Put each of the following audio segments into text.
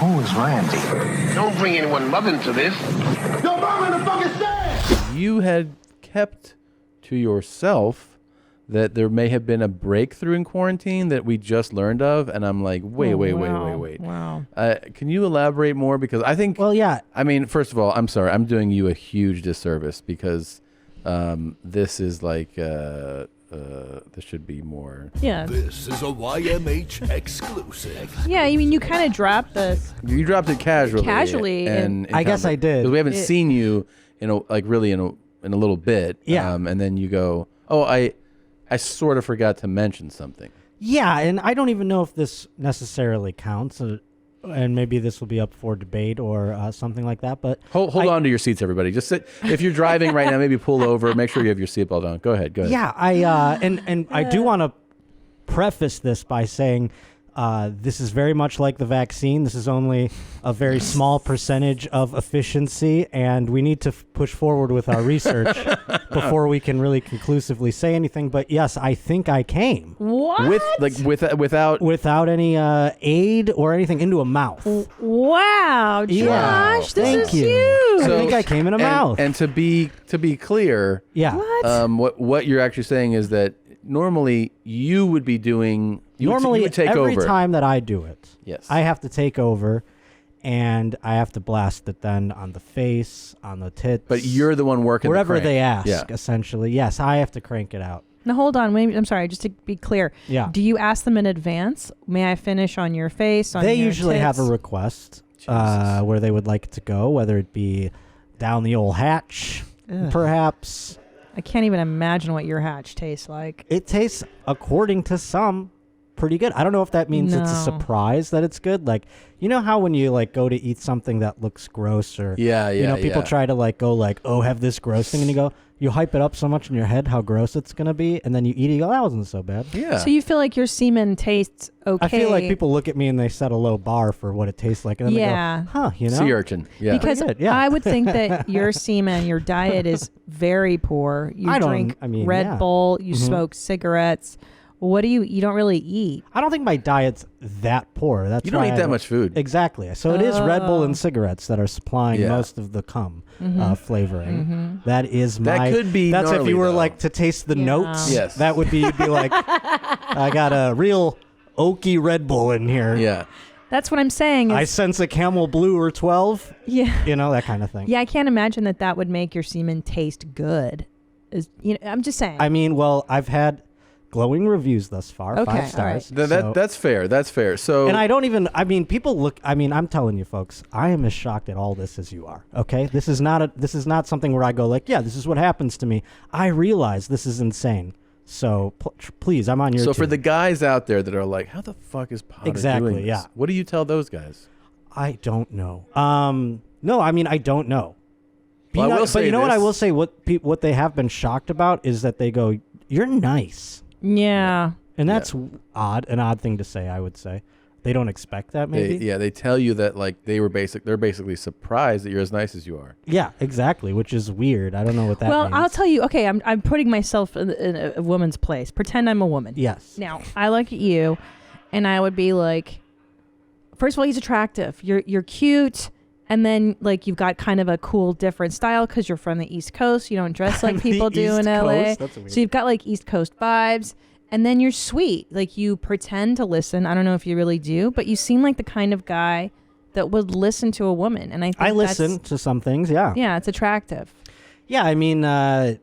Who is Randy? Don't bring anyone mother into this. Your mom in the fucking stand! You had kept to yourself that there may have been a breakthrough in quarantine that we just learned of, and I'm like, wait. Wow. Can you elaborate more? Because I think... Well, yeah. I mean, first of all, I'm sorry. I'm doing you a huge disservice because this is like... there should be more. Yeah. This is a YMH exclusive. Yeah, I mean, you kind of dropped this. You dropped it casually. Casually, I guess I did. 'Cause we haven't seen you in a little bit. Yeah. And then you go, oh, I sort of forgot to mention something. Yeah, and I don't even know if this necessarily counts, and maybe this will be up for debate or something like that. But hold on to your seats, everybody. Just sit. If you're driving right now, maybe pull over. Make sure you have your seatbelt on. Go ahead. Yeah, and I do want to preface this by saying this is very much like the vaccine. This is only a very small percentage of efficiency, and we need to push forward with our research before we can really conclusively say anything. But yes, I think I came. What? Without any aid or anything into a mouth. Wow, Josh, Yeah. this Thank is you. huge. I think I came in a mouth. And to be clear, Yeah. what you're actually saying is that normally you would be doing. You would take every over. time that I do it, Yes. I have to take over, and I have to blast it then on the face, on the tits. But you're the one working wherever the crank. they ask. Yeah. Essentially, yes, I have to crank it out. Now, hold on. Wait, I'm sorry. Just to be clear. Yeah. Do you ask them in advance? May I finish on your face? On They your usually have a tits? request where they would like it to go, whether it be down the old hatch, Ugh. perhaps. I can't even imagine what your hatch tastes like. It tastes, according to some, pretty good. I don't know if that means it's a No. surprise that it's good. Like, you know how when you like go to eat something that looks gross, or people try to go oh, have this gross thing, and you go, you hype it up so much in your head how gross it's gonna be, and then you eat it, you go, that wasn't so bad. Yeah. So you feel like your semen tastes okay? I feel like people look at me and they set a low bar for what it tastes like, and then they go, you know, sea urchin. Yeah. Because Pretty good, yeah. I would think that your semen, your diet is very poor. You drink Red Bull, you smoke cigarettes. What do you don't really eat? I don't think my diet's that poor. That's You don't why eat I that much food. Exactly. So it is Red Bull and cigarettes that are supplying Yeah. most of the cum flavoring. That is That my. could be That's if gnarly, you were though. like to taste the notes. Yes. That would be. You'd be like, I got a real oaky Red Bull in here. Yeah. That's what I'm saying. I sense a Camel Blue or 12. Yeah. You know, that kind of thing. Yeah, I can't imagine that would make your semen taste good. I'm just saying. I mean, well, I've had glowing reviews thus far. Okay, 5 stars. all So- That's fair. That's fair. So, and I don't even, people look, I'm telling you folks, I am as shocked at all this as you are. Okay. This is not something where I go like, yeah, this is what happens to me. I realize this is insane. So please, I'm on your So team. for the guys out there that are like, how the fuck is Potter Exactly, doing this? yeah. What do you tell those guys? I don't know. No, I mean, I don't know. Well, I will but say you know what this. I will say, what they have been shocked about is that they go, you're nice. Yeah. And that's an odd thing to say, I would say. They don't expect that, maybe. They tell you that like they're basically surprised that you're as nice as you are. Yeah, exactly, which is weird. I don't know what that means. I'll tell you. Okay, I'm putting myself in a woman's place. Pretend I'm a woman. Yes. Now I look at you, and I would be like, first of all, he's attractive. You're cute, and then like you've got kind of a cool, different style because you're from the East Coast. You don't dress like people do in LA. That's weird. So you've got like East Coast vibes. And then you're sweet. Like you pretend to listen. I don't know if you really do, but you seem like the kind of guy that would listen to a woman. And I listen to some things, yeah. Yeah, it's attractive. Yeah, I mean, turns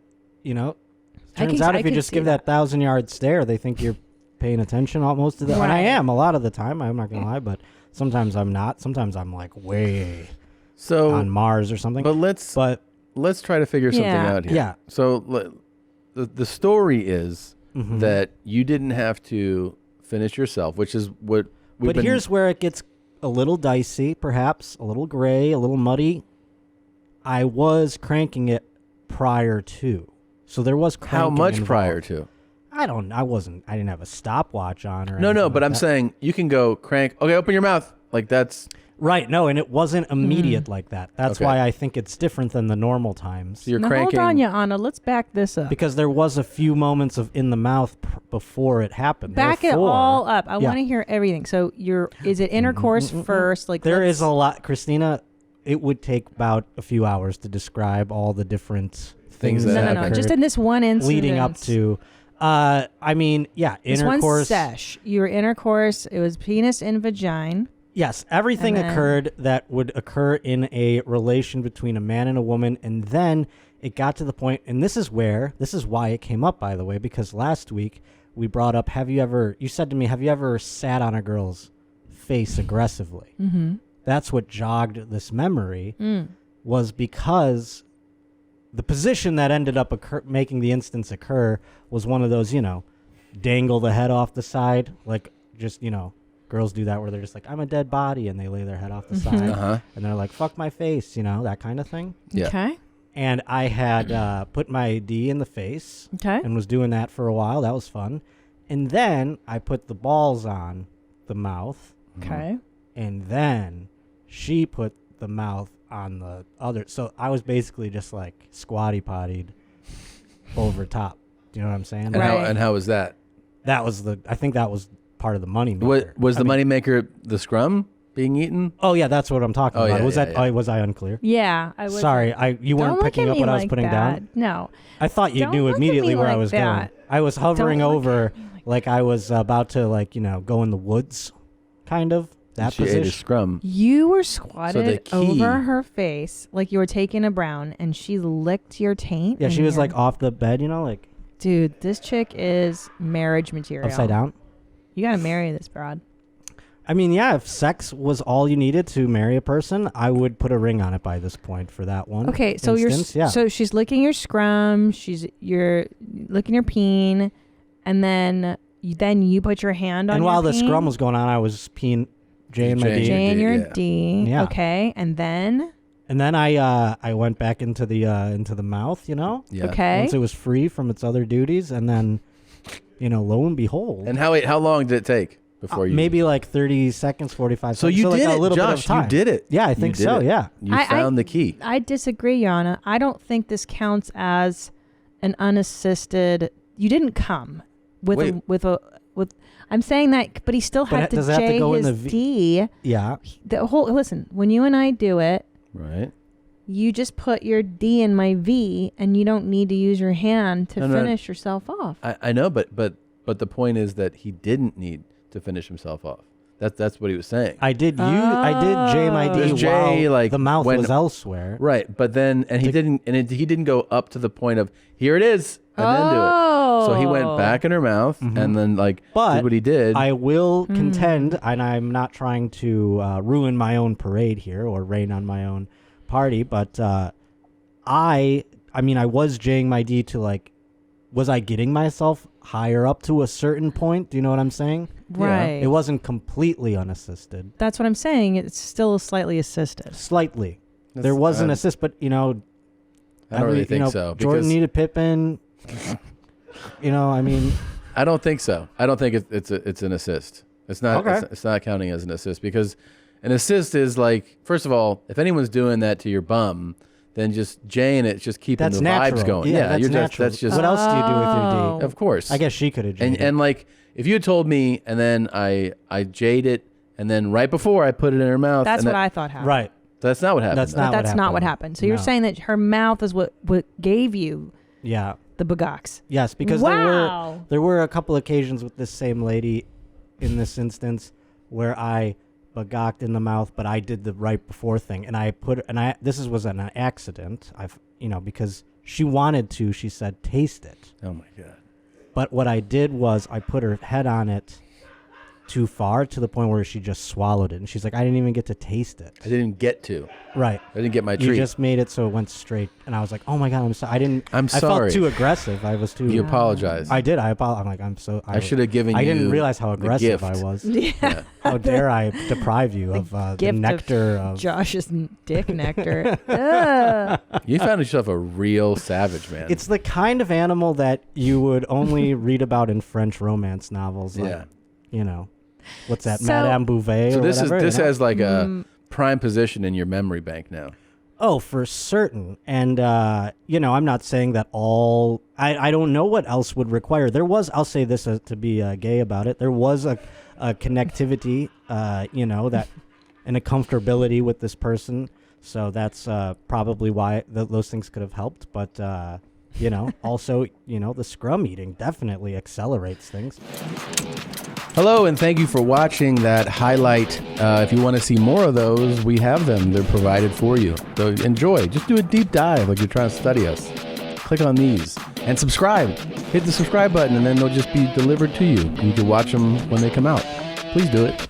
out if you just give that 1,000-yard stare, they think you're paying attention most of the time. And I am a lot of the time. I'm not going to lie, but sometimes I'm not. Sometimes I'm like way on Mars or something. But let's try to figure something out here. Yeah. So the story is that you didn't have to finish yourself, which is what we've been... here's where it gets a little dicey, perhaps, a little gray, a little muddy. I was cranking it prior to. So there was cranking How much involved. prior to? I didn't have a stopwatch on or No, anything but like I'm that. saying you can go crank. Okay, open your mouth. Like that's Right. No, and it wasn't immediate like that. That's Okay. why I think it's different than the normal times. so you're Now cranking. hold on, Your Honor. Let's back this up. Because there was a few moments of in the mouth before it happened. Back it Therefore, all up. I Yeah. want to hear everything. So is it intercourse first? Like There let's- is a lot, Christina. It would take about a few hours to describe all the different things that that No. occurred Just in this one incident. leading up to. I mean, yeah, this one intercourse. sesh. Your intercourse. It was penis and vagina. Yes, everything And then- occurred that would occur in a relation between a man and a woman, and then it got to the point, and this is why it came up, by the way, because last week we brought up, you said to me, have you ever sat on a girl's face aggressively? Mm-hmm. That's what jogged this memory, was because the position that ended up making the instance occur was one of those, dangle the head off the side, like just, girls do that where they're just like, I'm a dead body, and they lay their head off the side, Uh-huh. and they're like, fuck my face, that kind of thing. Yeah. Okay. And I had put my D in the face Okay. and was doing that for a while. That was fun. And then I put the balls on the mouth, Okay. and then she put the mouth on the other. So I was basically just like squatty pottied over top. Do you know what I'm saying? And Right. how was that? I think that was part of the money maker. What was I the mean- money maker? The scrum being eaten? Oh yeah, that's what I'm talking Oh, about. yeah, Was yeah, that? yeah. Was I unclear? Yeah. I was. Sorry, you Don't weren't look picking at up me what I was like putting down. that. No. I thought you Don't knew look at immediately me where I like was that. going. I was hovering Don't look over at me like I was about to go in the woods, kind of that She ate a position. scrum. You were So the squatted key- over her face like you were taking a brown, and she licked your taint. Yeah, in she was here. like off the bed, like Dude, this chick is marriage material. upside down. You gotta marry this broad. I mean, yeah, if sex was all you needed to marry a person, I would put a ring on it by this point for that one. Okay, so instance. so she's licking your scrum, you're licking your peen, and then you put your hand on And your while the peen, scrum was going on, I was peeing J and my J. D. J and your Yeah. D. Yeah. Okay, and then And then I went back into the mouth, Yeah. okay, once it was free from its other duties, and then, lo and behold, And how long did it take before you? maybe like 30 seconds, 45 So seconds. you like did a it, little bit Josh. of time. You did it. Yeah, I You think did so. it. Yeah. You I- found the key. I disagree, Yana. I don't think this counts as an unassisted. You didn't come with Wait. with. I'm saying that, but he still But had to does it have to J go in his the D. Yeah. Listen, when you and I do it, Right. you just put your D in my V, and you don't need to use your hand to No, no. finish yourself off. I know, but the point is that he didn't need to finish himself off. That's what he was saying. I did J my D Because J, while the mouth went- was elsewhere. Right, but then he didn't go up to the point of here it is and then do it. So he went back in her mouth and then But did what he did. I will contend, and I'm not trying to ruin my own parade here or rain on my own party, but I was Jing my D to was I getting myself higher up to a certain point? Do you know what I'm saying? Right. It wasn't completely unassisted. That's what I'm saying. It's still slightly assisted. Slightly. That's- There was an I- assist, but I don't really think so. Jordan because needed Pippen. I mean, I don't think so. I don't think it's an assist. It's not. Okay. It's not counting as an assist because an assist is first of all, if anyone's doing that to your bum, then just Jane it's just keeping that's the natural. vibes going. Yeah, that's you're natural. that's just What else do you do with your Oh. D? of course. I guess she could have. And if you had told me and then I jade it and then right before I put it in her mouth. That's and what that- I thought happened. Right. That's not what happened. That's though. not But what that's not what happened. happened. So you're No. saying that her mouth is what gave you Yeah. the bugox. Yes, because Wow. there were a couple occasions with this same lady in this instance where I begocked in the mouth, but I did the right before thing, and this was an accident. Because she wanted to, she said, taste it. Oh my god. But what I did was I put her head on it too far to the point where she just swallowed it, and she's like, I didn't even get to taste it. I didn't get to. Right. I didn't get my You treat. just made it so it went straight, and I was like, "Oh my god, I'm sorry. I I'm sorry. felt too aggressive. I was too. You apologize. I did. I apologize. I'm like, I'm so. I should have given you. I didn't realize how the aggressive gift. I was. Yeah. How dare I deprive you of the gift of nectar of. Josh's dick nectar. Ugh. You found yourself a real savage, man. It's the kind of animal that you would only read about in French romance novels. Like, Yeah. what's that, So- Madame Bouvet So or this whatever, this you know? has like a prime position in your memory bank now. Oh, for certain. And, I'm not saying that all... I don't know what else would require. There was, I'll say this to be gay about it, there was a connectivity, that and a comfortability with this person. So that's probably why those things could have helped. But, also, the scrum eating definitely accelerates things. Hello, and thank you for watching that highlight. If you want to see more of those, we have them. They're provided for you. So enjoy. Just do a deep dive like you're trying to study us. Click on these and subscribe. Hit the subscribe button, and then they'll just be delivered to you. You can watch them when they come out. Please do it.